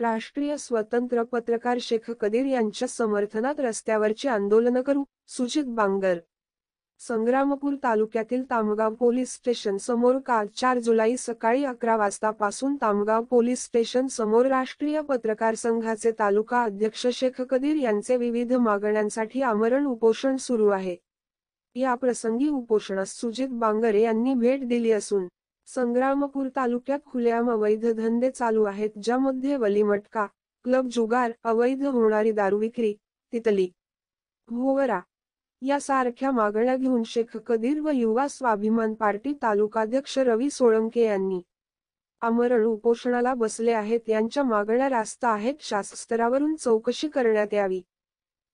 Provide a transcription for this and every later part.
राष्ट्रीय स्वतंत्र पत्रकार शेख कदीर यांच्या समर्थनात रस्त्यावरची आंदोलन करू, सुजित बांगर। संग्रामपूर तालुक्यातील तामगाव पोलीस स्टेशन समोर काल 4 जुलै सकाळी 11 वाजतापासून तामगाव पोलीस स्टेशन समोर राष्ट्रीय पत्रकार संघाचे तालुका अध्यक्ष शेख कदीर यांचे विविध मागण्यांसाठी आमरण उपोषण सुरू आहे। या प्रसंगी उपोषणास सुजित बांगर यांनी भेट दिली असून संग्रामपूर तालुक्यात खुलेआम अवैध धंदे चालू आहेत, ज्यामध्ये वलीमटका, क्लब जुगार, अवैध होणारी दारू विक्री, तितली, भोवरा यासारख्या मागण्या घेऊन शेख कदीर व युवा स्वाभिमान पार्टी तालुकाध्यक्ष रवी सोळंके यांनी आमरण उपोषणाला बसले आहेत। यांच्या मागण्या रास्त आहेत। शासनस्तरावरून चौकशी करण्यात यावी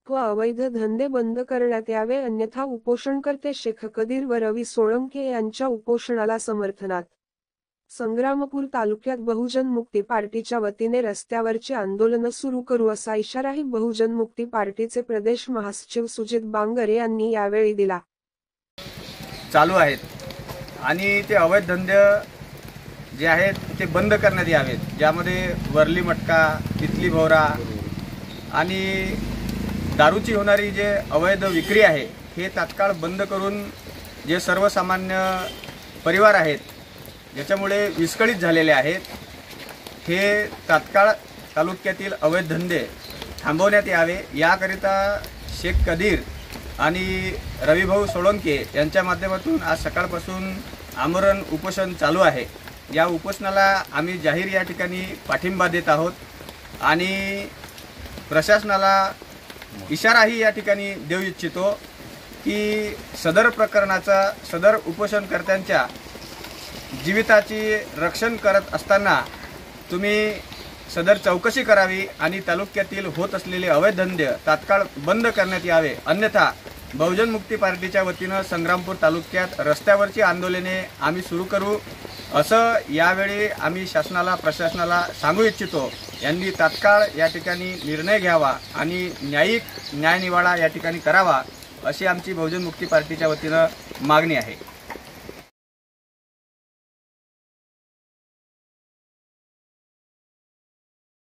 व अवैध धंदे बंद करण्यात यावे, अन्यथा उपोषणकर्ते शेख कदीर व रवी सोळंके यांच्या उपोषणाला समर्थनात संग्रामपूर तालुक्यात बहुजन मुक्ती पार्टीच्या वतीने रस्त्यावरची आंदोलन सुरू करू, असा इशाराही बहुजन मुक्ती पार्टीचे प्रदेश महासचिव सुजित बांगर यांनी यावेळी दिला। चालू आहेत आणि ते अवैध धंदे जे आहेत ते बंद करण्यात यावेत, ज्यामध्ये वरली मटका, तितली भोवरा आणि दारूची होणारी जे अवैध विक्री आहे हे तात्काळ बंद करून जे सर्वसामान्य परिवार आहेत ज्याच्यामुळे विस्कळीत झालेले आहेत, हे तात्काळ तालुक्यातील अवैध धंदे थांबवण्यात यावे, याकरिता शेख कदीर आणि रविभाऊ सोळंके यांच्या माध्यमातून आज सकाळपासून आमरण उपोषण चालू आहे। या उपोषणाला आम्ही जाहीर या ठिकाणी पाठिंबा देत आहोत आणि प्रशासनाला इशाराही या ठिकाणी देऊ इच्छितो की सदर प्रकरणाचा, सदर उपोषणकर्त्यांच्या जीविताची रक्षण करत असताना तुम्ही सदर चौकशी करावी आणि तालुक्यातील होत असलेले अवैध धंदे तात्काळ बंद करण्यात यावे, अन्यथा बहुजन मुक्ती पार्टीच्या वतीनं संग्रामपूर तालुक्यात रस्त्यावरची आंदोलने आम्ही सुरू करू, असं यावेळी आम्ही शासनाला, प्रशासनाला सांगू इच्छितो। यांनी तात्काळ या ठिकाणी निर्णय घ्यावा आणि न्यायिक न्यायनिवाडा या ठिकाणी करावा, अशी आमची बहुजन मुक्ती पार्टीच्या वतीनं मागणी आहे।